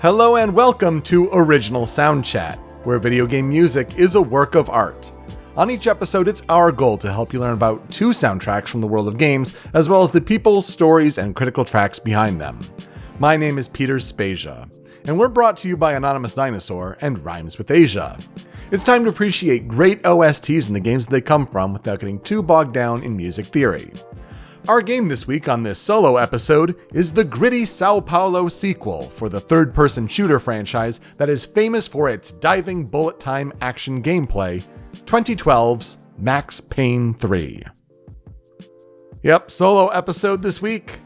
Hello and welcome to Original Soundchat, where video game music is a work of art. On each episode, it's our goal to help you learn about two soundtracks from the world of games, as well as the people, stories, and critical tracks behind them. My name is Peter Spezia, and we're brought to you by Anonymous Dinosaur and Rhymes with Asia. It's time to appreciate great OSTs in the games that they come from without getting too bogged down in music theory. Our game this week on this solo episode is the gritty São Paolo sequel for the third-person shooter franchise that is famous for its diving bullet time action gameplay, 2012's Max Payne 3. Yep, solo episode this week.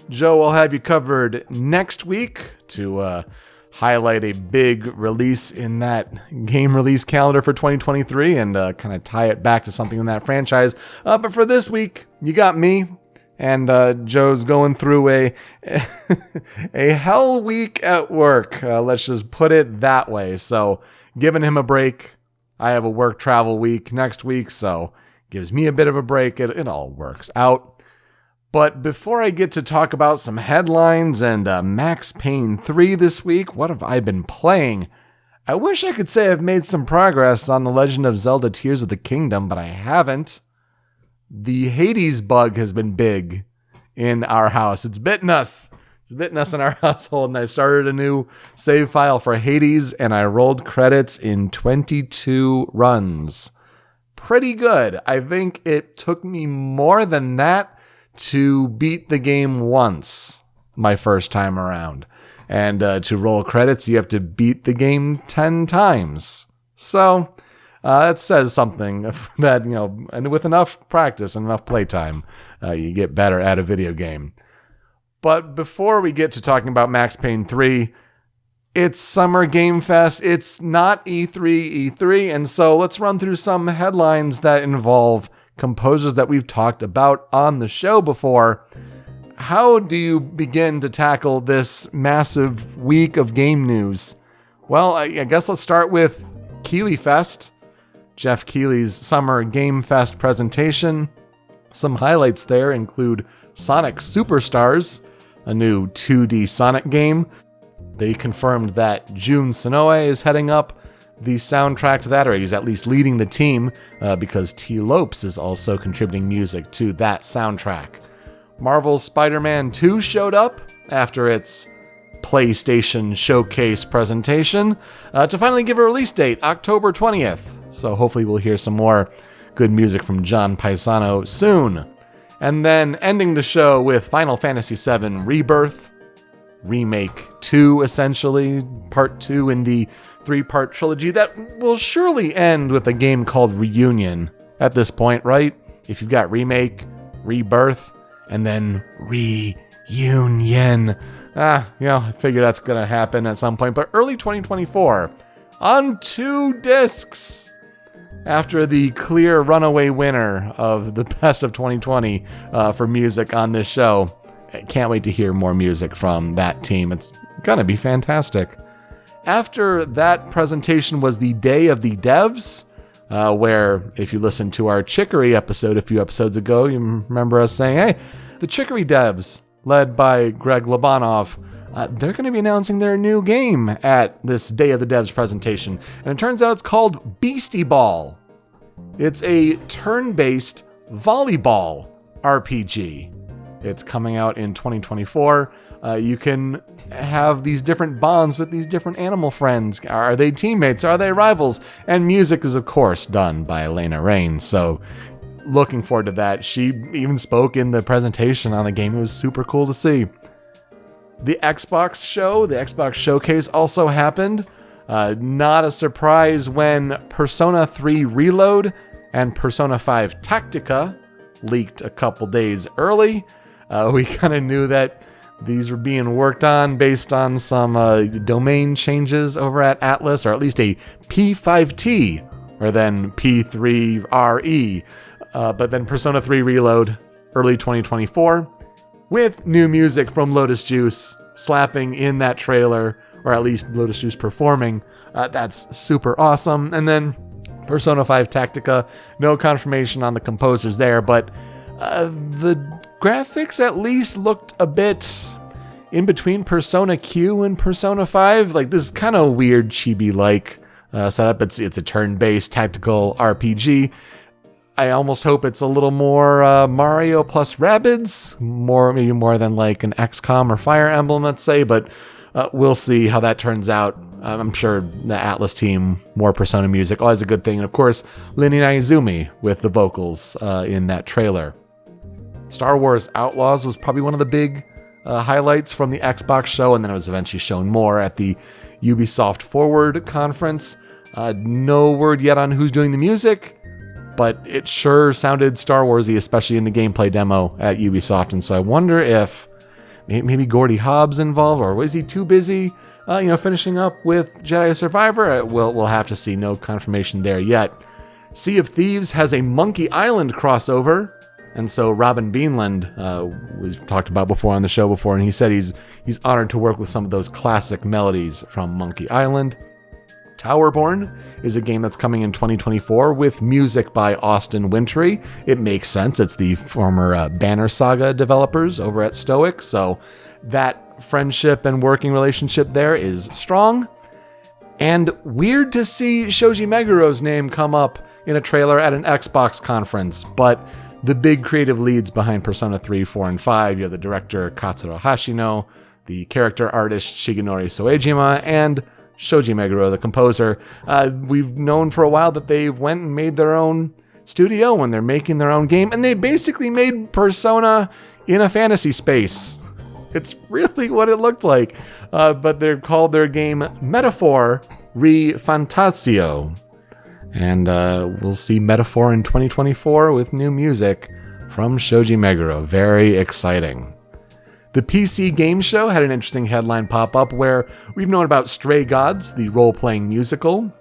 Joe will have you covered next week to highlight a big release in that game release calendar for 2023 and kind of tie it back to something in that franchise. But for this week, you got me. And Joe's going through a hell week at work. Let's just put it that way. So giving him a break. I have a work travel week next week, so gives me a bit of a break. It all works out. But before I get to talk about some headlines and Max Payne 3 this week, what have I been playing? I wish I could say I've made some progress on The Legend of Zelda Tears of the Kingdom, but I haven't. The Hades bug has been big in our house. It's bitten us. It's bitten us in our household, and I started a new save file for Hades, and I rolled credits in 22 runs. Pretty good. I think it took me more than that to beat the game once, my first time around. And to roll credits, you have to beat the game 10 times. So that says something that, and with enough practice and enough playtime, you get better at a video game. But before we get to talking about Max Payne 3, it's Summer Game Fest. It's not E3, and so let's run through some headlines that involve composers that we've talked about on the show before. How do you begin to tackle this massive week of game news? Well, I guess let's start with Keighley Fest. Jeff Keighley's Summer Game Fest presentation. Some highlights there include Sonic Superstars, a new 2D Sonic game. They confirmed that Jun Senoue is heading up the soundtrack to that, or he's at least leading the team, because T. Lopes is also contributing music to that soundtrack. Marvel's Spider-Man 2 showed up after its PlayStation Showcase presentation to finally give a release date, October 20th. So hopefully we'll hear some more good music from John Paisano soon. And then ending the show with Final Fantasy VII Rebirth, Remake 2, essentially, Part 2 in the 3-part trilogy that will surely end with a game called Reunion at this point, right? If you've got Remake, Rebirth, and then Reunion. I figure that's going to happen at some point, but early 2024 on 2 discs. After the clear runaway winner of the best of 2020 for music on this show. I can't wait to hear more music from that team. It's going to be fantastic. After that presentation was the Day of the Devs, where if you listened to our Chicory episode a few episodes ago, you remember us saying, hey, the Chicory devs, led by Greg Lobanov, they're going to be announcing their new game at this Day of the Devs presentation. And it turns out it's called Beastie Ball. It's a turn-based volleyball RPG. It's coming out in 2024. You can have these different bonds with these different animal friends. Are they teammates? Are they rivals? And music is, of course, done by Elena Rain. So looking forward to that. She even spoke in the presentation on the game. It was super cool to see. The Xbox show, the Xbox Showcase also happened. Not a surprise when Persona 3 Reload and Persona 5 Tactica leaked a couple days early. We kind of knew that these were being worked on based on some domain changes over at Atlas, or at least a P5T, or then P3RE. But then Persona 3 Reload, early 2024. With new music from Lotus Juice slapping in that trailer, or at least Lotus Juice performing. That's super awesome. And then Persona 5 Tactica, no confirmation on the composers there, but the graphics at least looked a bit in between Persona Q and Persona 5. Like, this is kind of weird chibi-like setup. It's a turn-based tactical RPG. I almost hope it's a little more Mario plus Rabbids, maybe more than like an XCOM or Fire Emblem, let's say, but we'll see how that turns out. I'm sure the Atlas team, more Persona music, always a good thing. And of course, Lini Izumi with the vocals in that trailer. Star Wars Outlaws was probably one of the big highlights from the Xbox show, and then it was eventually shown more at the Ubisoft Forward conference. No word yet on who's doing the music, but it sure sounded Star Warsy, especially in the gameplay demo at Ubisoft. And so I wonder if maybe Gordy Hobbs involved, or was he too busy, finishing up with Jedi Survivor? We'll have to see. No confirmation there yet. Sea of Thieves has a Monkey Island crossover. And so Robin Beanland was talked about before on the show before, and he said he's honored to work with some of those classic melodies from Monkey Island. Towerborn is a game that's coming in 2024 with music by Austin Wintory. It makes sense. It's the former Banner Saga developers over at Stoic, so that friendship and working relationship there is strong. And weird to see Shoji Meguro's name come up in a trailer at an Xbox conference, but the big creative leads behind Persona 3, 4, and 5, you have the director Katsuro Hashino, the character artist Shigenori Soejima, and Shoji Meguro, the composer. We've known for a while that they went and made their own studio and they're making their own game, and they basically made Persona in a fantasy space. It's really what it looked like. But they're called their game Metaphor Re Fantasio. And we'll see Metaphor in 2024 with new music from Shoji Meguro. Very exciting. The PC Game Show had an interesting headline pop up where we've known about Stray Gods, the role-playing musical,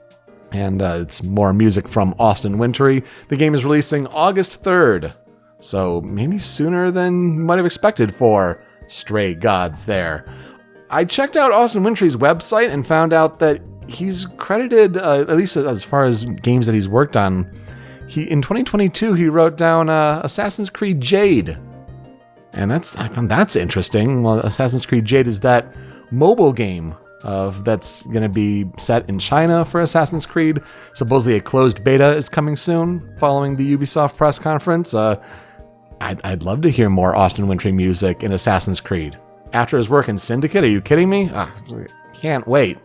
and it's more music from Austin Wintory. The game is releasing August 3rd, so maybe sooner than you might have expected for Stray Gods there. I checked out Austin Wintory's website and found out that he's credited, at least as far as games that he's worked on, in 2022 he wrote down Assassin's Creed Jade. And I found that's interesting. Well, Assassin's Creed Jade is that mobile game that's going to be set in China for Assassin's Creed. Supposedly a closed beta is coming soon following the Ubisoft press conference. I'd love to hear more Austin Wintory music in Assassin's Creed. After his work in Syndicate, are you kidding me? Can't wait.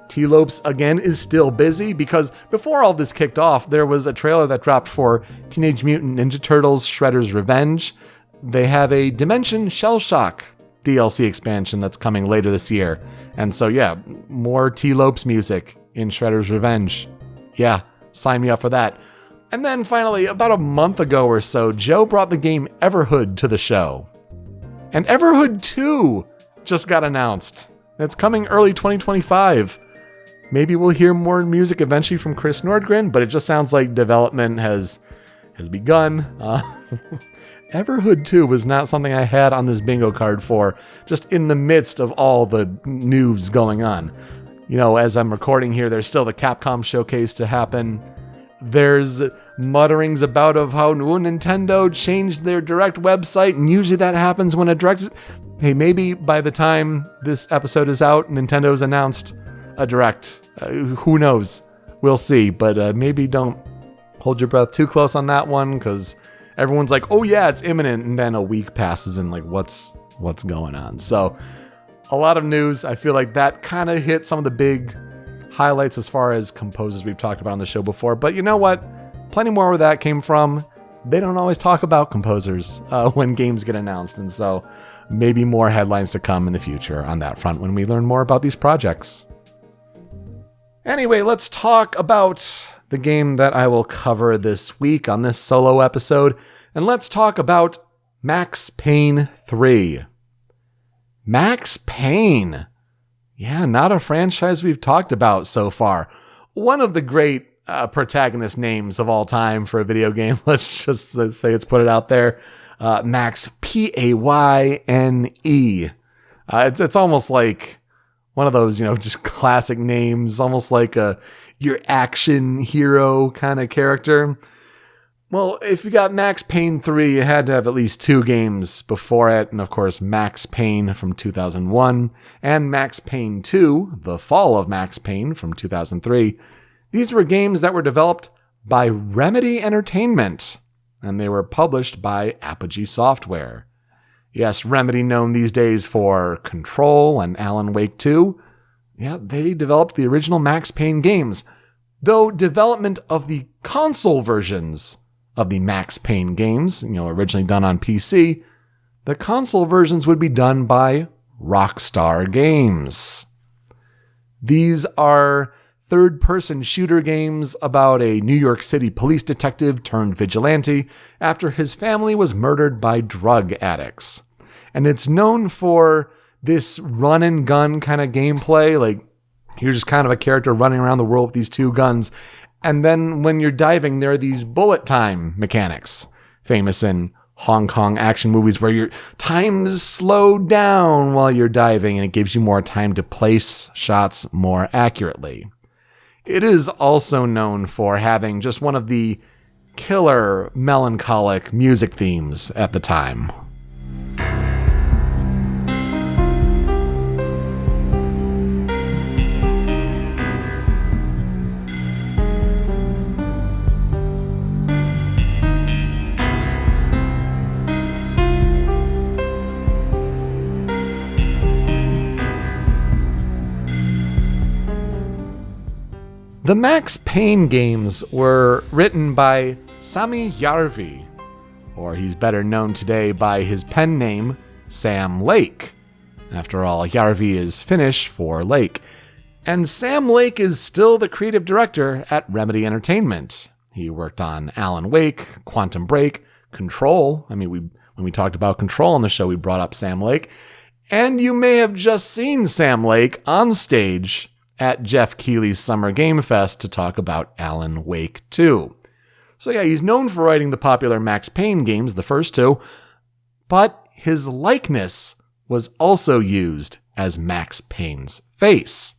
T-Lopes, again, is still busy because before all this kicked off, there was a trailer that dropped for Teenage Mutant Ninja Turtles Shredder's Revenge. They have a Dimension Shell Shock DLC expansion that's coming later this year. And so, yeah, more T-Lopes music in Shredder's Revenge. Yeah, sign me up for that. And then finally, about a month ago or so, Joe brought the game Everhood to the show. And Everhood 2 just got announced. It's coming early 2025. Maybe we'll hear more music eventually from Chris Nordgren, but it just sounds like development has begun. Everhood 2 was not something I had on this bingo card for, just in the midst of all the news going on. As I'm recording here, there's still the Capcom showcase to happen. There's mutterings about how Nintendo changed their Direct website, and usually that happens when a Direct... Hey, maybe by the time this episode is out, Nintendo's announced a Direct. Who knows? We'll see, but maybe don't hold your breath too close on that one, because everyone's like, oh yeah, it's imminent, and then a week passes and like, what's going on? So a lot of news. I feel like that kind of hit some of the big highlights as far as composers we've talked about on the show before, but you know what? Plenty more where that came from. They don't always talk about composers when games get announced, and so maybe more headlines to come in the future on that front when we learn more about these projects. Anyway, let's talk about the game that I will cover this week on this solo episode, and let's talk about Max Payne 3. Max Payne. Yeah, not a franchise we've talked about so far. One of the great protagonist names of all time for a video game. Let's just say it's put it out there. Max Payne. It's almost like one of those, just classic names, almost like your action hero kind of character. Well, if you got Max Payne 3, you had to have at least 2 games before it, and of course Max Payne from 2001, and Max Payne 2, The Fall of Max Payne from 2003. These were games that were developed by Remedy Entertainment, and they were published by Apogee Software. Yes, Remedy, known these days for Control and Alan Wake 2. Yeah, they developed the original Max Payne games, though development of the console versions of the Max Payne games, originally done on PC, the console versions would be done by Rockstar Games. These are third-person shooter games about a New York City police detective turned vigilante after his family was murdered by drug addicts. And it's known for this run-and-gun kind of gameplay, like you're just kind of a character running around the world with these 2 guns. And then when you're diving, there are these bullet time mechanics, famous in Hong Kong action movies where your time's slowed down while you're diving and it gives you more time to place shots more accurately. It is also known for having just one of the killer melancholic music themes at the time. The Max Payne games were written by Sami Järvi, or he's better known today by his pen name, Sam Lake. After all, Järvi is Finnish for lake. And Sam Lake is still the creative director at Remedy Entertainment. He worked on Alan Wake, Quantum Break, Control. When we talked about Control on the show, we brought up Sam Lake. And you may have just seen Sam Lake on stage at Jeff Keighley's Summer Game Fest to talk about Alan Wake 2. So yeah, he's known for writing the popular Max Payne games, the first 2, but his likeness was also used as Max Payne's face.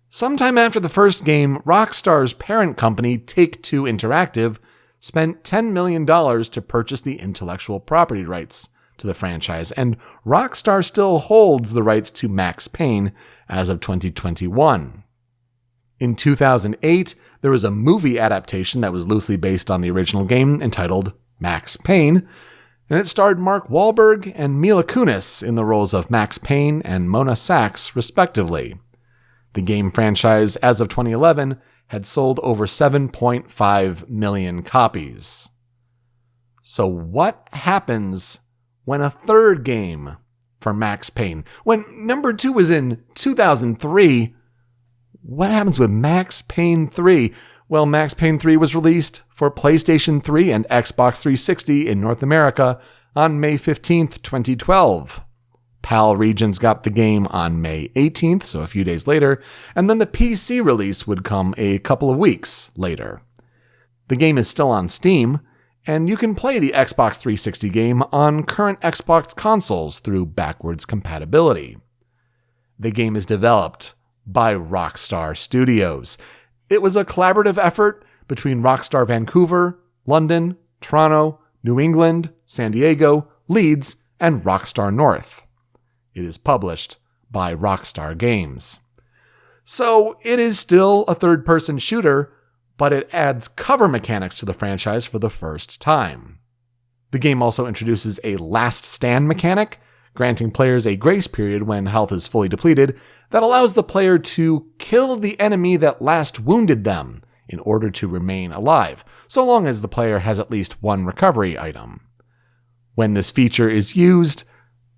Sometime after the first game, Rockstar's parent company, Take-Two Interactive, spent $10 million to purchase the intellectual property rights to the franchise, and Rockstar still holds the rights to Max Payne as of 2021. In 2008, there was a movie adaptation that was loosely based on the original game entitled Max Payne, and it starred Mark Wahlberg and Mila Kunis in the roles of Max Payne and Mona Sachs, respectively. The game franchise, as of 2011, had sold over 7.5 million copies. So what happens when a third game for Max Payne, when number 2 was in 2003, what happens with Max Payne 3? Well, Max Payne 3 was released for PlayStation 3 and Xbox 360 in North America on May 15th, 2012. PAL regions got the game on May 18th, so a few days later, and then the PC release would come a couple of weeks later. The game is still on Steam, and you can play the Xbox 360 game on current Xbox consoles through backwards compatibility. The game is developed by Rockstar Studios. It was a collaborative effort between Rockstar Vancouver, London, Toronto, New England, San Diego, Leeds, and Rockstar North. It is published by Rockstar Games. So it is still a third-person shooter, but it adds cover mechanics to the franchise for the first time. The game also introduces a last stand mechanic, granting players a grace period when health is fully depleted that allows the player to kill the enemy that last wounded them in order to remain alive, so long as the player has at least one recovery item. When this feature is used,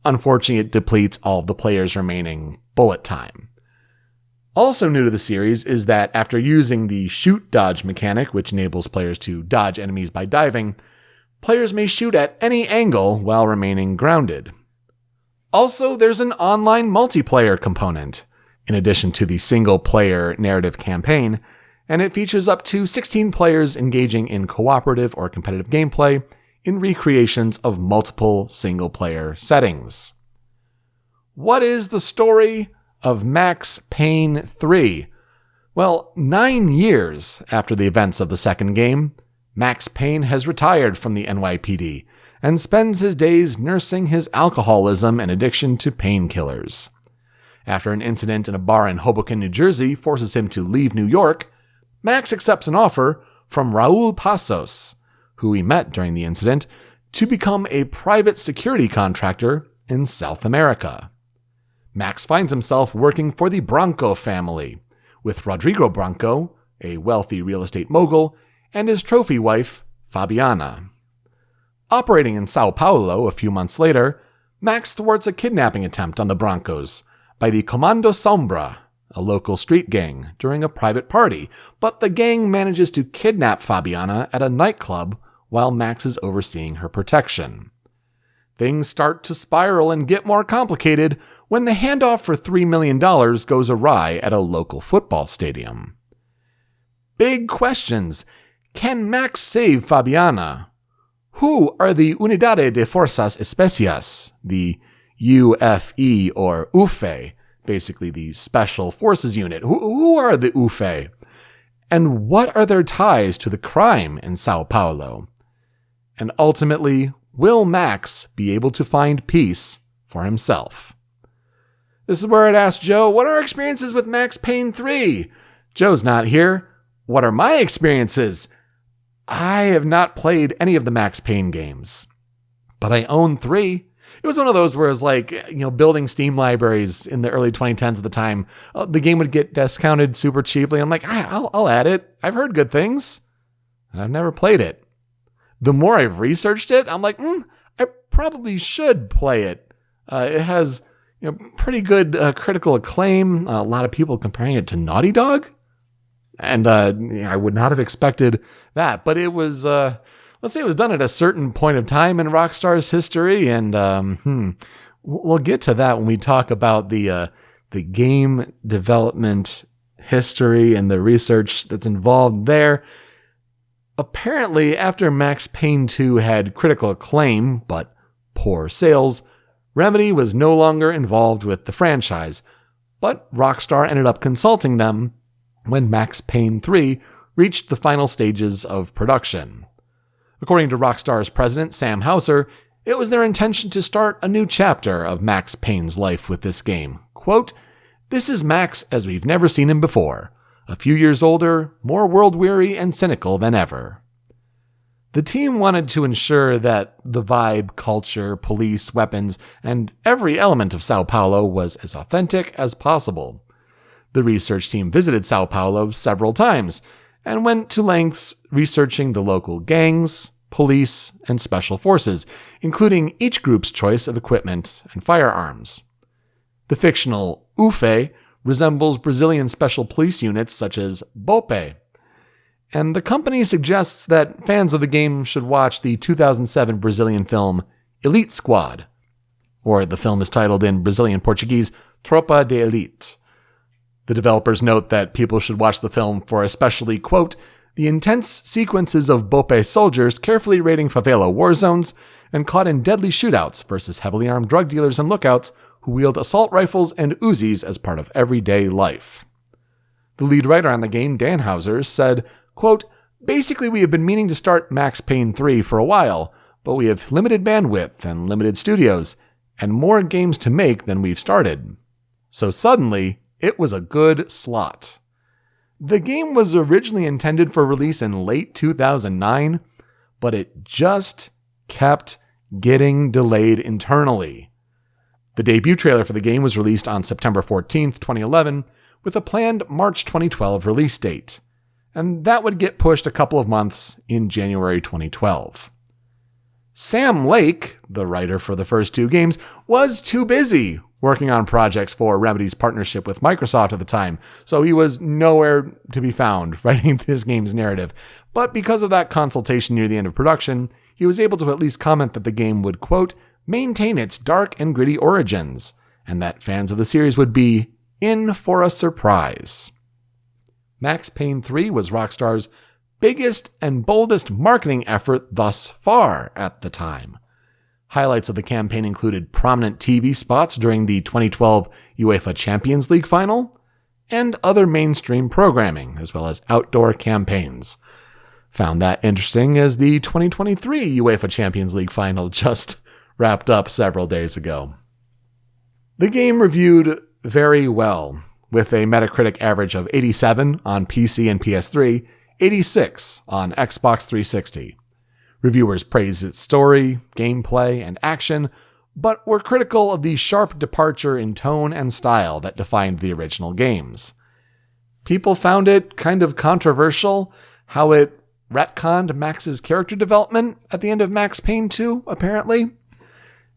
unfortunately it depletes all of the player's remaining bullet time. Also new to the series is that after using the shoot-dodge mechanic, which enables players to dodge enemies by diving, players may shoot at any angle while remaining grounded. Also, there's an online multiplayer component, in addition to the single-player narrative campaign, and it features up to 16 players engaging in cooperative or competitive gameplay in recreations of multiple single-player settings. What is the story of Max Payne 3? Well, 9 years after the events of the second game, Max Payne has retired from the NYPD and spends his days nursing his alcoholism and addiction to painkillers. After an incident in a bar in Hoboken, New Jersey forces him to leave New York, Max accepts an offer from Raul Pasos, who he met during the incident, to become a private security contractor in South America. Max finds himself working for the Branco family, with Rodrigo Branco, a wealthy real estate mogul, and his trophy wife, Fabiana. Operating in São Paulo a few months later, Max thwarts a kidnapping attempt on the Brancos by the Comando Sombra, a local street gang, during a private party, but the gang manages to kidnap Fabiana at a nightclub while Max is overseeing her protection. Things start to spiral and get more complicated when the handoff for $3 million goes awry at a local football stadium. Big questions. Can Max save Fabiana? Who are the Unidade de Fuerzas Especias, the UFE or UFE, basically the Special Forces Unit? Who are the UFE? And what are their ties to the crime in São Paulo? And ultimately, will Max be able to find peace for himself? This is where I'd ask Joe, what are our experiences with Max Payne 3? Joe's not here. What are my experiences? I have not played any of the Max Payne games, but I own 3. It was one of those where it was like, building Steam libraries in the early 2010s at the time. The game would get discounted super cheaply. I'm like, I'll add it. I've heard good things, and I've never played it. The more I've researched it, I'm like, I probably should play it. It has pretty good critical acclaim. A lot of people comparing it to Naughty Dog. And I would not have expected that. But it was, let's say it was done at a certain point of time in Rockstar's history. And we'll get to that when we talk about the game development history and the research that's involved there. Apparently, after Max Payne 2 had critical acclaim, but poor sales, Remedy was no longer involved with the franchise, but Rockstar ended up consulting them when Max Payne 3 reached the final stages of production. According to Rockstar's president, Sam Houser, it was their intention to start a new chapter of Max Payne's life with this game. Quote, "This is Max as we've never seen him before. A few years older, more world-weary and cynical than ever." The team wanted to ensure that the vibe, culture, police, weapons, and every element of São Paulo was as authentic as possible. The research team visited São Paulo several times and went to lengths researching the local gangs, police, and special forces, including each group's choice of equipment and firearms. The fictional UFE resembles Brazilian special police units such as BOPE, and the company suggests that fans of the game should watch the 2007 Brazilian film Elite Squad, or the film is titled in Brazilian Portuguese Tropa de Elite. The developers note that people should watch the film for especially, quote, "the intense sequences of BOPE soldiers carefully raiding favela war zones and caught in deadly shootouts versus heavily armed drug dealers and lookouts who wield assault rifles and Uzis as part of everyday life." The lead writer on the game, Dan Houser, said, quote, "Basically, we have been meaning to start Max Payne 3 for a while, but we have limited bandwidth and limited studios, and more games to make than we've started. So suddenly, it was a good slot." The game was originally intended for release in late 2009, but it just kept getting delayed internally. The debut trailer for the game was released on September 14th, 2011, with a planned March 2012 release date, and that would get pushed a couple of months in January 2012. Sam Lake, the writer for the first 2 games, was too busy working on projects for Remedy's partnership with Microsoft at the time, so he was nowhere to be found writing this game's narrative. But because of that consultation near the end of production, he was able to at least comment that the game would, quote, "maintain its dark and gritty origins," and that fans of the series would be in for a surprise. Max Payne 3 was Rockstar's biggest and boldest marketing effort thus far at the time. Highlights of the campaign included prominent TV spots during the 2012 UEFA Champions League final and other mainstream programming, as well as outdoor campaigns. Found that interesting as the 2023 UEFA Champions League final just wrapped up several days ago. The game reviewed very well, with a Metacritic average of 87 on PC and PS3, 86 on Xbox 360. Reviewers praised its story, gameplay, and action, but were critical of the sharp departure in tone and style that defined the original games. People found it kind of controversial how it retconned Max's character development at the end of Max Payne 2, apparently.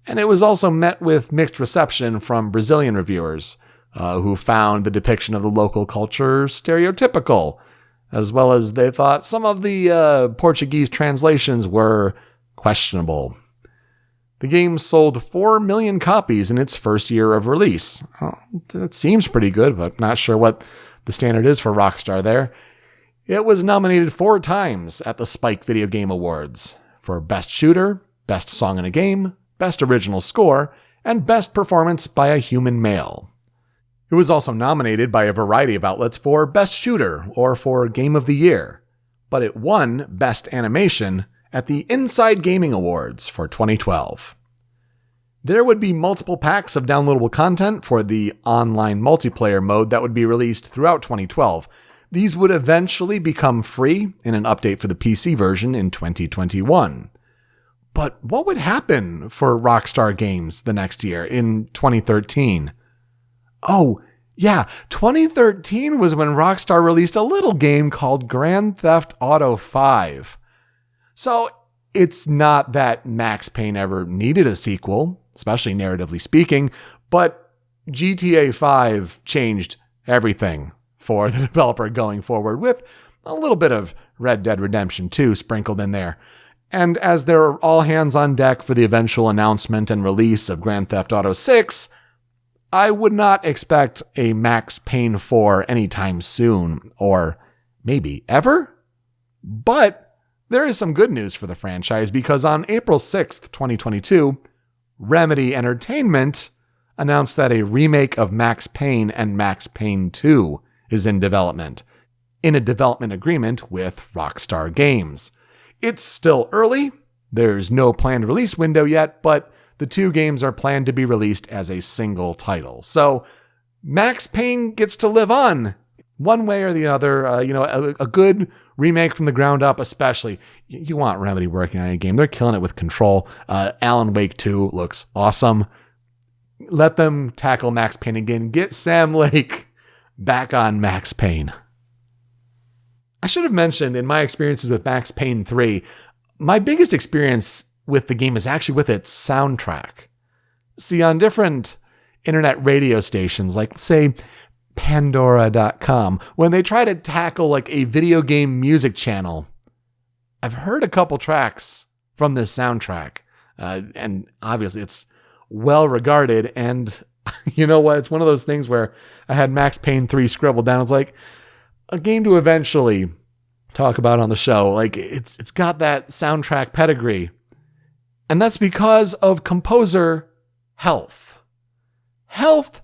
And it was also met with mixed reception from Brazilian reviewers, who found the depiction of the local culture stereotypical, as well as they thought some of the Portuguese translations were questionable. The game sold 4 million copies in its first year of release. That seems pretty good, but not sure what the standard is for Rockstar there. It was nominated 4 times at the Spike Video Game Awards for Best Shooter, Best Song in a Game, Best Original Score, and Best Performance by a Human Male. It was also nominated by a variety of outlets for Best Shooter or for Game of the Year, but it won Best Animation at the Inside Gaming Awards for 2012. There would be multiple packs of downloadable content for the online multiplayer mode that would be released throughout 2012. These would eventually become free in an update for the PC version in 2021. But what would happen for Rockstar Games the next year, in 2013? Oh, yeah, 2013 was when Rockstar released a little game called Grand Theft Auto 5. So it's not that Max Payne ever needed a sequel, especially narratively speaking, but GTA 5 changed everything for the developer going forward, with a little bit of Red Dead Redemption 2 sprinkled in there. And as there are all hands on deck for the eventual announcement and release of Grand Theft Auto 6, I would not expect a Max Payne 4 anytime soon, or maybe ever. But there is some good news for the franchise, because on April 6th, 2022, Remedy Entertainment announced that a remake of Max Payne and Max Payne 2 is in development, in a development agreement with Rockstar Games. It's still early, there's no planned release window yet, but the 2 games are planned to be released as a single title. So Max Payne gets to live on one way or the other. A good remake from the ground up, especially. You want Remedy working on a game. They're killing it with Control. Alan Wake 2 looks awesome. Let them tackle Max Payne again. Get Sam Lake back on Max Payne. I should have mentioned in my experiences with Max Payne 3, my biggest experience with the game is actually with its soundtrack. See, on different internet radio stations, like say Pandora.com, when they try to tackle like a video game music channel, I've heard a couple tracks from this soundtrack, and obviously it's well regarded. And you know what? It's one of those things where I had Max Payne 3 scribbled down. It's like a game to eventually talk about on the show. Like it's got that soundtrack pedigree. And that's because of composer Health. Health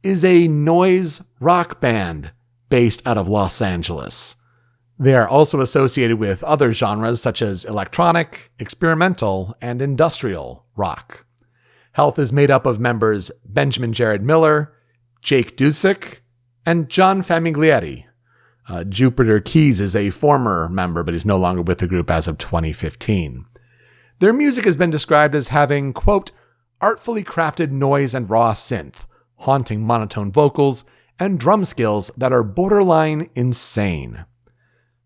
is a noise rock band based out of Los Angeles. They are also associated with other genres such as electronic, experimental, and industrial rock. Health is made up of members Benjamin Jared Miller, Jake Dusick, and John Famiglietti. Jupiter Keys is a former member, but he's no longer with the group as of 2015. Their music has been described as having, quote, artfully crafted noise and raw synth, haunting monotone vocals, and drum skills that are borderline insane.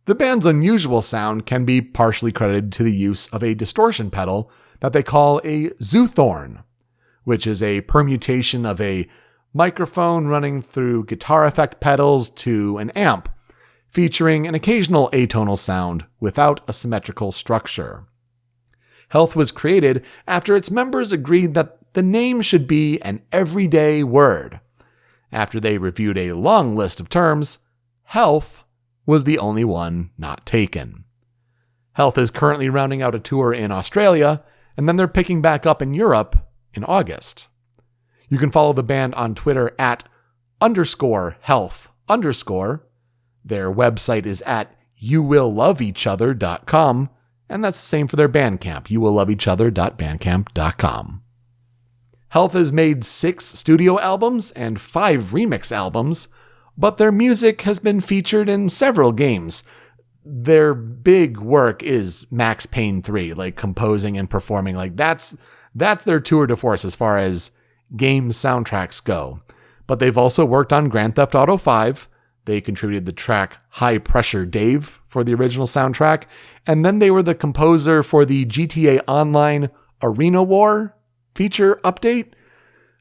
The band's unusual sound can be partially credited to the use of a distortion pedal that they call a zoothorn, which is a permutation of a microphone running through guitar effect pedals to an amp, featuring an occasional atonal sound without a symmetrical structure. Health was created after its members agreed that the name should be an everyday word. After they reviewed a long list of terms, Health was the only one not taken. Health is currently rounding out a tour in Australia, and then they're picking back up in Europe in August. You can follow the band on Twitter at _health_. Their website is at youwillloveeachother.com, and that's the same for their Bandcamp, youwillloveeachother.bandcamp.com. Health has made 6 studio albums and 5 remix albums, but their music has been featured in several games. Their big work is Max Payne 3, like composing and performing. Like that's their tour de force as far as game soundtracks go. But they've also worked on Grand Theft Auto 5. They contributed the track High Pressure Dave for the original soundtrack. And then they were the composer for the GTA Online Arena War feature update.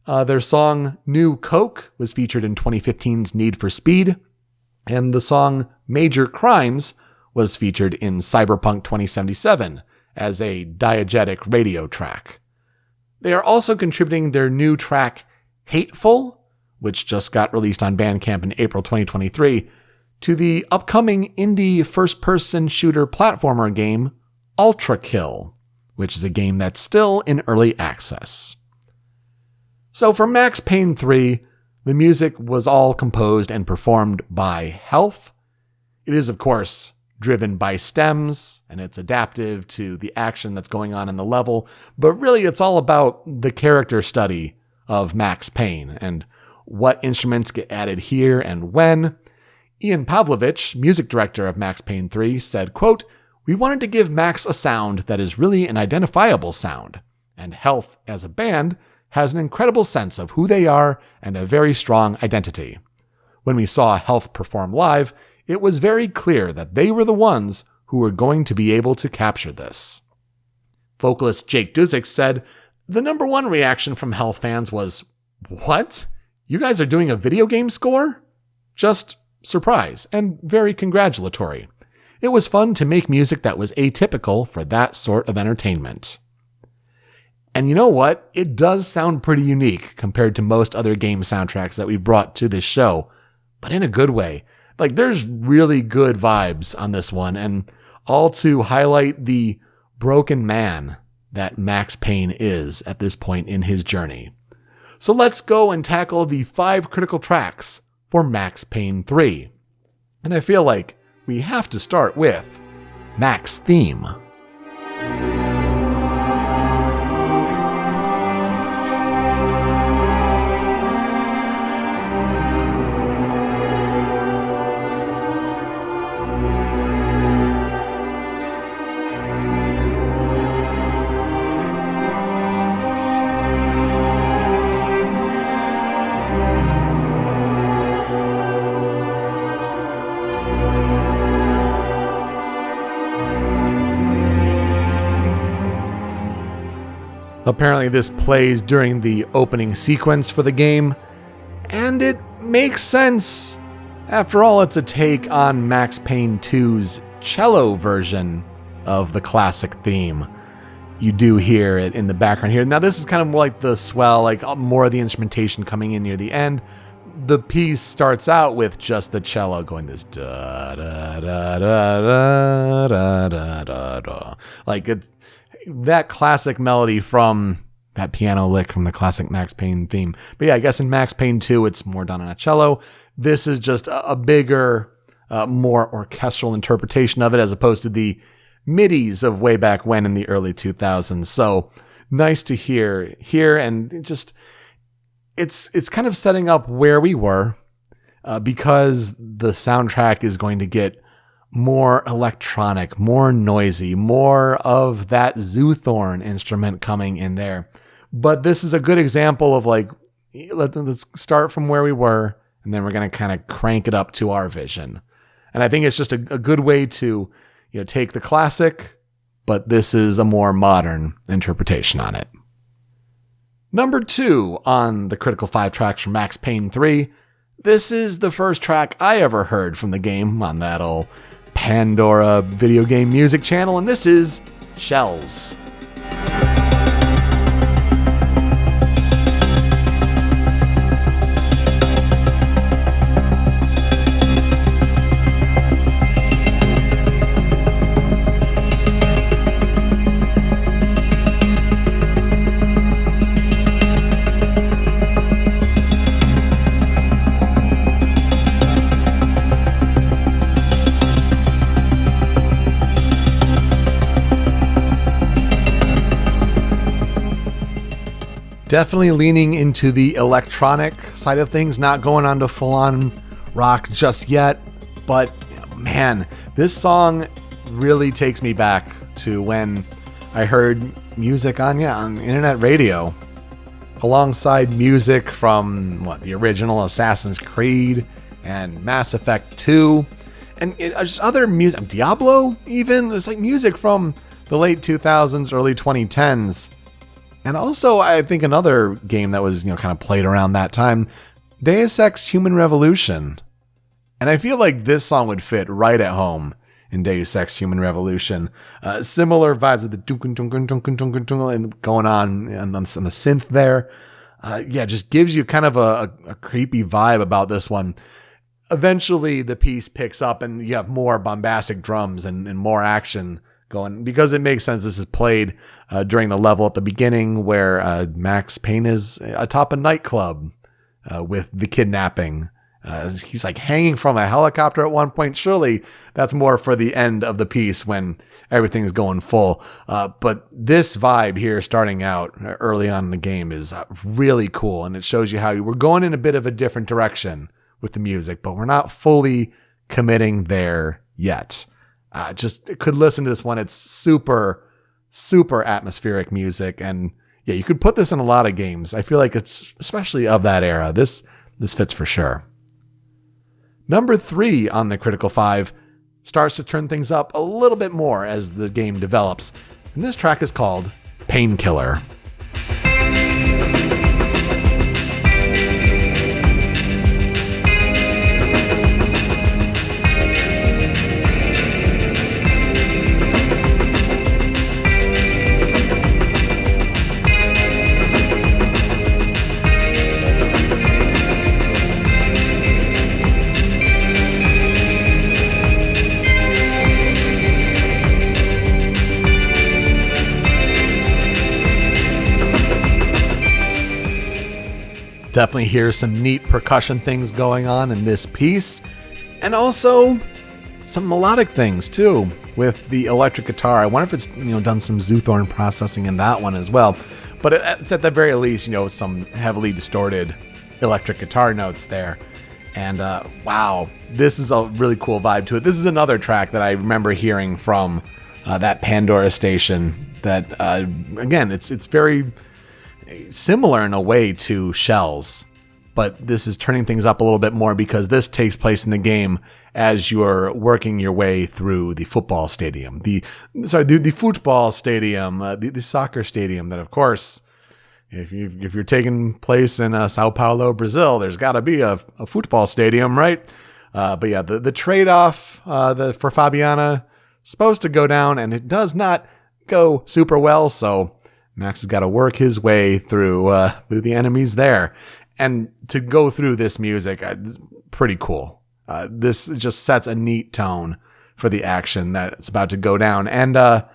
Their song New Coke was featured in 2015's Need for Speed. And the song Major Crimes was featured in Cyberpunk 2077 as a diegetic radio track. They are also contributing their new track Hateful, which just got released on Bandcamp in April 2023, to the upcoming indie first-person shooter platformer game Ultra Kill, which is a game that's still in early access. So for Max Payne 3, the music was all composed and performed by Health. It is, of course, driven by stems, and it's adaptive to the action that's going on in the level, but really it's all about the character study of Max Payne and what instruments get added here and when. Ian Pavlovich, music director of Max Payne 3, said, quote, "We wanted to give Max a sound that is really an identifiable sound, and Health as a band has an incredible sense of who they are and a very strong identity. When we saw Health perform live, it was very clear that they were the ones who were going to be able to capture this." Vocalist Jake Duzik said, "The number one reaction from Health fans was, 'What? You guys are doing a video game score?' Just surprise and very congratulatory. It was fun to make music that was atypical for that sort of entertainment." And you know what? It does sound pretty unique compared to most other game soundtracks that we've brought to this show, but in a good way. Like, there's really good vibes on this one, and all to highlight the broken man that Max Payne is at this point in his journey. So let's go and tackle the 5 critical tracks for Max Payne 3. And I feel like we have to start with Max Theme. Apparently this plays during the opening sequence for the game, and it makes sense. After all, it's a take on Max Payne 2's cello version of the classic theme. You do hear it in the background here. Now this is kind of more like the swell, like more of the instrumentation coming in near the end. The piece starts out with just the cello going this da da da da da da da da da. Like it's that classic melody from that piano lick from the classic Max Payne theme. But yeah, I guess in Max Payne 2, it's more done on a cello. This is just a bigger, more orchestral interpretation of it as opposed to the midis of way back when in the early 2000s. So nice to hear here, and just it's kind of setting up where we were because the soundtrack is going to get more electronic, more noisy, more of that Zoothorn instrument coming in there. But this is a good example of like, let's start from where we were, and then we're going to kind of crank it up to our vision. And I think it's just a good way to, take the classic, but this is a more modern interpretation on it. Number 2 on the Critical 5 tracks from Max Payne 3. This is the first track I ever heard from the game on that old Pandora video game music channel, and this is Shells. definitely leaning into the electronic side of things, not going on to full-on rock just yet. But man, this song really takes me back to when I heard music on internet radio, alongside music from the original Assassin's Creed and Mass Effect 2, and just other music, Diablo even. It's like music from the late 2000s, early 2010s. And also, I think another game that was, kind of played around that time, Deus Ex Human Revolution. And I feel like this song would fit right at home in Deus Ex Human Revolution. Similar vibes of the dunkin and going on the synth there. Just gives you kind of a creepy vibe about this one. Eventually, the piece picks up and you have more bombastic drums and more action going, because it makes sense. This is played during the level at the beginning where Max Payne is atop a nightclub with the kidnapping. He's like hanging from a helicopter at one point. Surely that's more for the end of the piece when everything's going full. But this vibe here starting out early on in the game is really cool. And it shows you how we're going in a bit of a different direction with the music, but we're not fully committing there yet. Just could listen to this one. It's super, super atmospheric music. And yeah, you could put this in a lot of games. I feel like it's especially of that era. This fits for sure. Number 3 on the Critical 5 starts to turn things up a little bit more as the game develops. And this track is called Painkiller. Definitely hear some neat percussion things going on in this piece, and also some melodic things too with the electric guitar. I wonder if it's done some Zuthorn processing in that one as well, but it's at the very least some heavily distorted electric guitar notes there. And wow, this is a really cool vibe to it. This is another track that I remember hearing from that Pandora station that again, it's very similar in a way to Shells, but this is turning things up a little bit more because this takes place in the game as you're working your way through the football stadium, the football stadium, the soccer stadium that, of course, if you're taking place in São Paolo, Brazil, there's got to be a football stadium, right? But yeah, the trade-off for Fabiana supposed to go down, and it does not go super well, so Max has got to work his way through the enemies there. And to go through this music, pretty cool. This just sets a neat tone for the action that's about to go down. And we're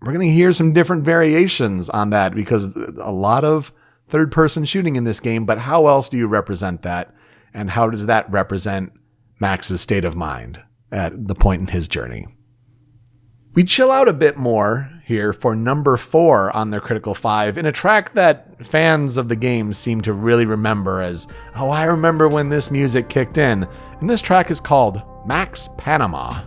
going to hear some different variations on that because a lot of third-person shooting in this game. But how else do you represent that? And how does that represent Max's state of mind at the point in his journey? We chill out a bit more here for number 4 on their Critical 5 in a track that fans of the game seem to really remember as, oh, I remember when this music kicked in. And this track is called Max Panama.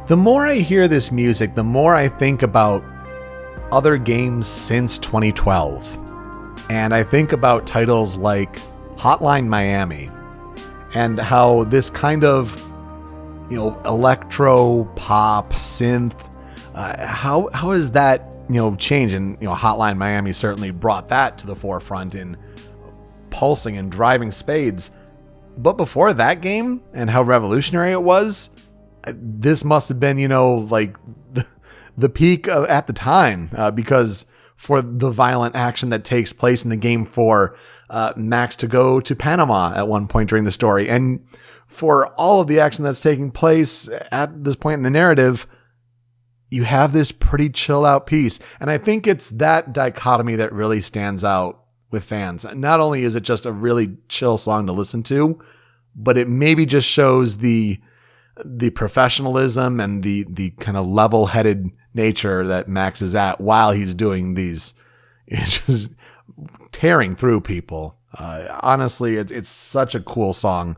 The more I hear this music, the more I think about other games since 2012. And I think about titles like Hotline Miami and how this kind of, electro pop synth, how is that, changed? And, Hotline Miami certainly brought that to the forefront in pulsing and driving spades. But before that game and how revolutionary it was, this must have been, the peak at the time, because for the violent action that takes place in the game, for Max to go to Panama at one point during the story, and for all of the action that's taking place at this point in the narrative, you have this pretty chill out piece. And I think it's that dichotomy that really stands out with fans. Not only is it just a really chill song to listen to, but it maybe just shows the professionalism and the kind of level-headed nature that Max is at while he's doing these, just tearing through people. Honestly, it's such a cool song.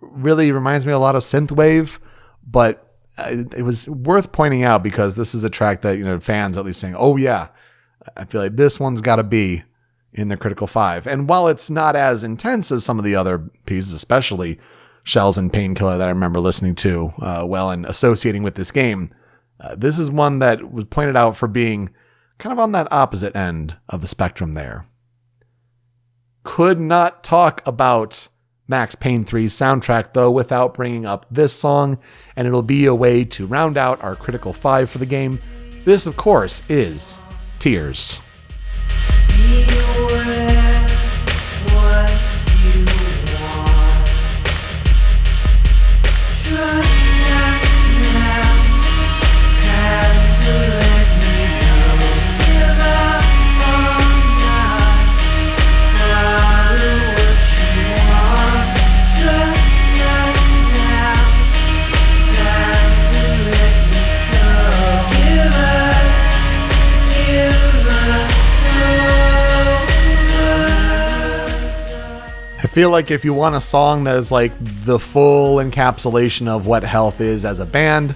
Really reminds me a lot of synthwave, but it was worth pointing out because this is a track that, fans at least saying, oh yeah, I feel like this one's got to be in the Critical 5. And while it's not as intense as some of the other pieces, especially Shells and Painkiller that I remember listening to and associating with this game, this is one that was pointed out for being kind of on that opposite end of the spectrum there. Could not talk about Max Payne 3's soundtrack, though, without bringing up this song, and it'll be a way to round out our Critical 5 for the game. This, of course, is Tears. I feel like if you want a song that is like the full encapsulation of what Health is as a band,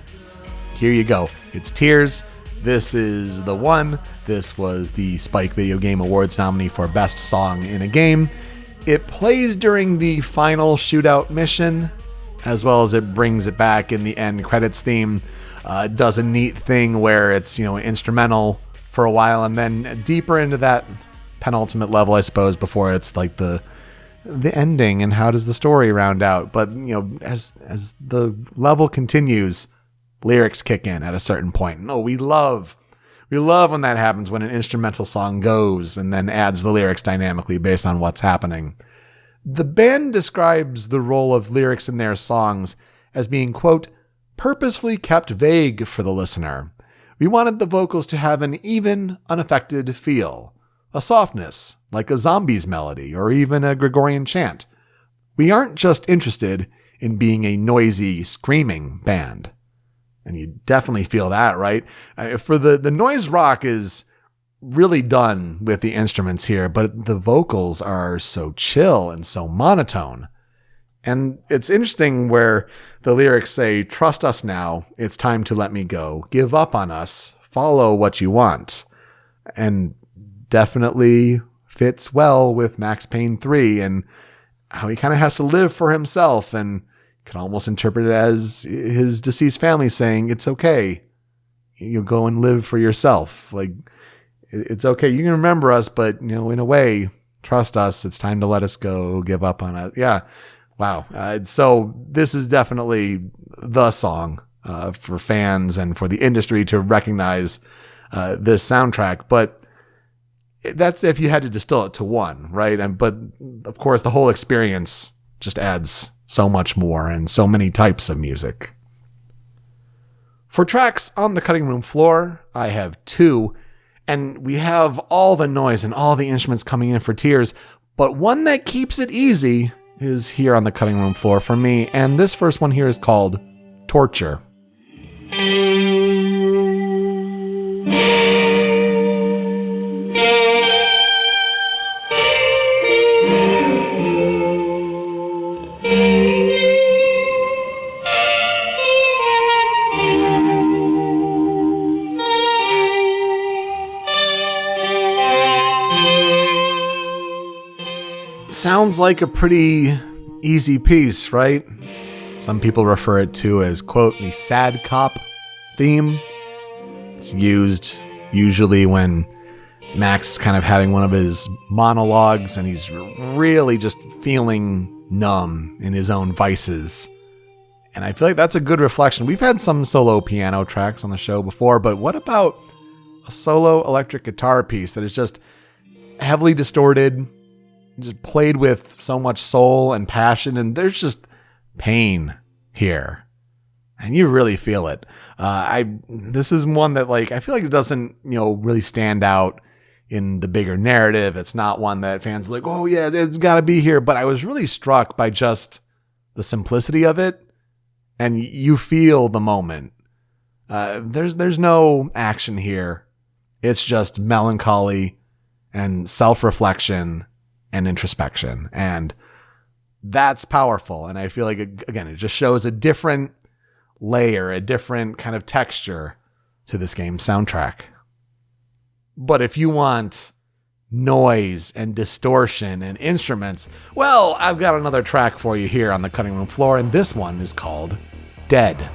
here you go. It's Tears. This is the one. This was the Spike Video Game Awards nominee for Best Song in a Game. It plays during the final shootout mission, as well as it brings it back in the end credits theme. It does a neat thing where it's, instrumental for a while, and then deeper into that penultimate level, I suppose, before it's like the ending and how does the story round out. But as the level continues, lyrics kick in at a certain point. No, we love when that happens, when an instrumental song goes and then adds the lyrics dynamically based on what's happening. The band describes the role of lyrics in their songs as being, quote, purposefully kept vague for the listener. We wanted the vocals to have an even, unaffected feel, a softness, like a Zombies melody or even a Gregorian chant. We aren't just interested in being a noisy, screaming band. And you definitely feel that, right? For the noise rock is really done with the instruments here, but the vocals are so chill and so monotone. And it's interesting where the lyrics say, trust us now, it's time to let me go. Give up on us, follow what you want. And definitely fits well with Max Payne 3 and how he kind of has to live for himself, and can almost interpret it as his deceased family saying, it's okay. You go and live for yourself. Like, it's okay. You can remember us, but, in a way, trust us. It's time to let us go. Give up on us. Yeah. Wow. So this is definitely the song for fans and for the industry to recognize this soundtrack. But that's if you had to distill it to one, right? But of course, the whole experience just adds so much more and so many types of music. For tracks on the cutting room floor, I have two, and we have all the noise and all the instruments coming in for Tears, but one that keeps it easy is here on the cutting room floor for me, and this first one here is called Torture. Sounds like a pretty easy piece, right? Some people refer it to as, quote, the sad cop theme. It's used usually when Max is kind of having one of his monologues and he's really just feeling numb in his own vices. And I feel like that's a good reflection. We've had some solo piano tracks on the show before, but what about a solo electric guitar piece that is just heavily distorted, just played with so much soul and passion, and there's just pain here, and you really feel it. This is one that, like, I feel like it doesn't, really stand out in the bigger narrative. It's not one that fans are like, oh yeah, it's got to be here. But I was really struck by just the simplicity of it, and you feel the moment. There's no action here. It's just melancholy and self-reflection and introspection, and that's powerful. And I feel like, again, it just shows a different layer, a different kind of texture to this game's soundtrack. But if you want noise and distortion and instruments, well, I've got another track for you here on the cutting room floor, and this one is called Dead.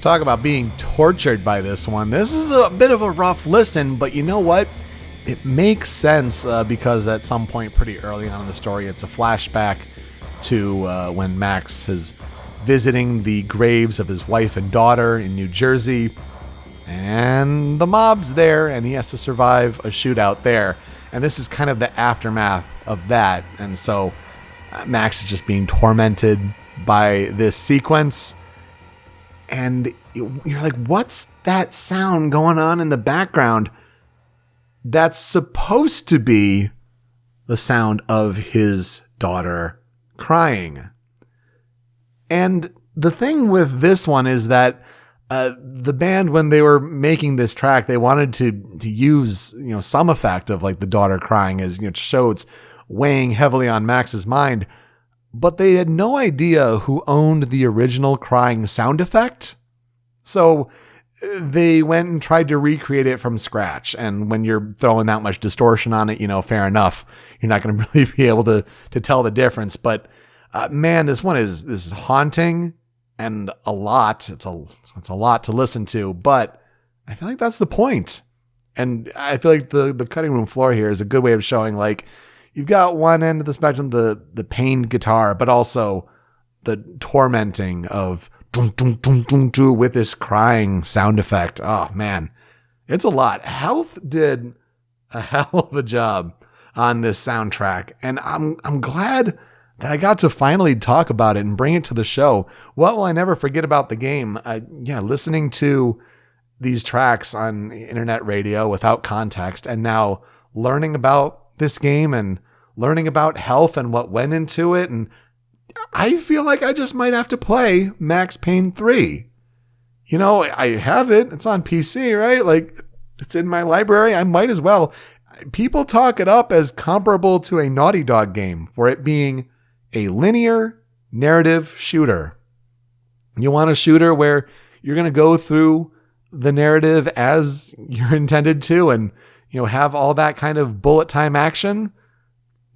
Talk about being tortured by this one. This is a bit of a rough listen, but you know what? It makes sense because at some point pretty early on in the story, it's a flashback to when Max is visiting the graves of his wife and daughter in New Jersey, and the mob's there, and he has to survive a shootout there. And this is kind of the aftermath of that. And so Max is just being tormented by this sequence. And you're like, what's that sound going on in the background? That's supposed to be the sound of his daughter crying. And the thing with this one is that the band, when they were making this track, they wanted to use, some effect of like the daughter crying as, to show it's weighing heavily on Max's mind. But they had no idea who owned the original crying sound effect. So they went and tried to recreate it from scratch. And when you're throwing that much distortion on it, fair enough, you're not going to really be able to tell the difference. But man, this is haunting and a lot. It's a lot to listen to, but I feel like that's the point. And I feel like the cutting room floor here is a good way of showing, like, you've got one end of the spectrum, the pained guitar, but also the tormenting of dun, dun, dun, dun, dun, with this crying sound effect. Oh man, it's a lot. Health did a hell of a job on this soundtrack, and I'm glad that I got to finally talk about it and bring it to the show. What will I never forget about the game? Listening to these tracks on internet radio without context, and now learning about this game and learning about Health and what went into it. And I feel like I just might have to play Max Payne 3. I have it. It's on PC, right? Like, it's in my library. I might as well. People talk it up as comparable to a Naughty Dog game for it being a linear narrative shooter. You want a shooter where you're going to go through the narrative as you're intended to and, have all that kind of bullet time action.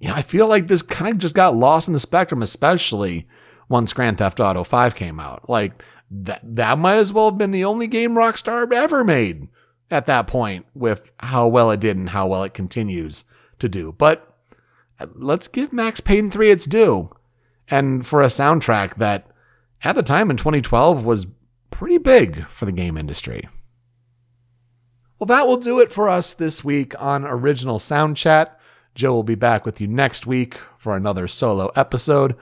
I feel like this kind of just got lost in the spectrum, especially once Grand Theft Auto 5 came out. Like, that might as well have been the only game Rockstar ever made at that point, with how well it did and how well it continues to do. But let's give Max Payne 3 its due. And for a soundtrack that, at the time in 2012, was pretty big for the game industry. Well, that will do it for us this week on Original Soundchat. Joe will be back with you next week for another solo episode.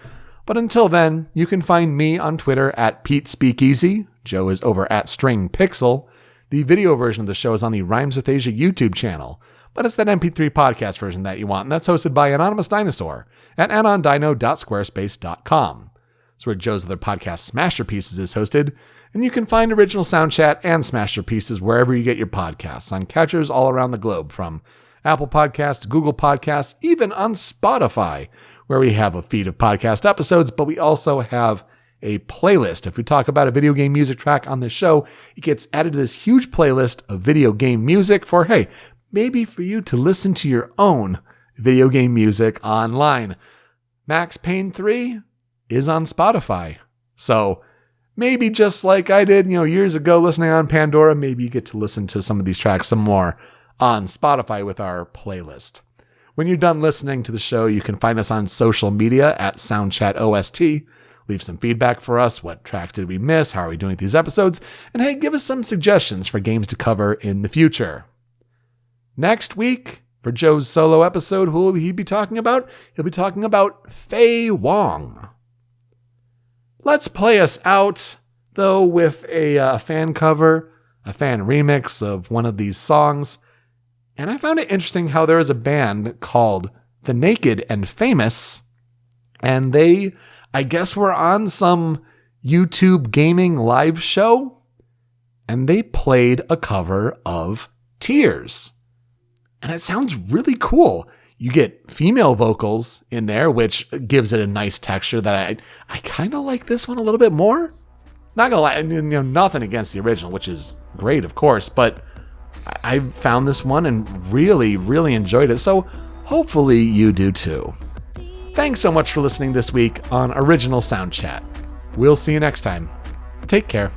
But until then, you can find me on Twitter at PeteSpeakeasy. Joe is over at String Pixel. The video version of the show is on the Rhymes with Asia YouTube channel, but it's that MP3 podcast version that you want, and that's hosted by Anonymous Dinosaur at anondino.squarespace.com. It's where Joe's other podcast, Smash Your Pieces, is hosted, and you can find Original Soundchat and Smash Your Pieces wherever you get your podcasts, on catchers all around the globe, from Apple Podcasts, Google Podcasts, even on Spotify, where we have a feed of podcast episodes, but we also have a playlist. If we talk about a video game music track on this show, it gets added to this huge playlist of video game music for, maybe for you to listen to your own video game music online. Max Payne 3 is on Spotify. So maybe just like I did, years ago listening on Pandora, maybe you get to listen to some of these tracks some more on Spotify with our playlist. When you're done listening to the show, you can find us on social media at Soundchat OST. Leave some feedback for us. What tracks did we miss? How are we doing with these episodes? And hey, give us some suggestions for games to cover in the future. Next week, for Joe's solo episode, who will he be talking about? He'll be talking about Faye Wong. Let's play us out, though, with a fan cover, a fan remix of one of these songs. And I found it interesting how there is a band called The Naked and Famous, and they, I guess, were on some YouTube gaming live show, and they played a cover of Tears. And it sounds really cool. You get female vocals in there, which gives it a nice texture that I kind of like this one a little bit more. Not gonna lie, nothing against the original, which is great, of course, but I found this one and really, really enjoyed it. So hopefully you do too. Thanks so much for listening this week on Original Sound Chat. We'll see you next time. Take care.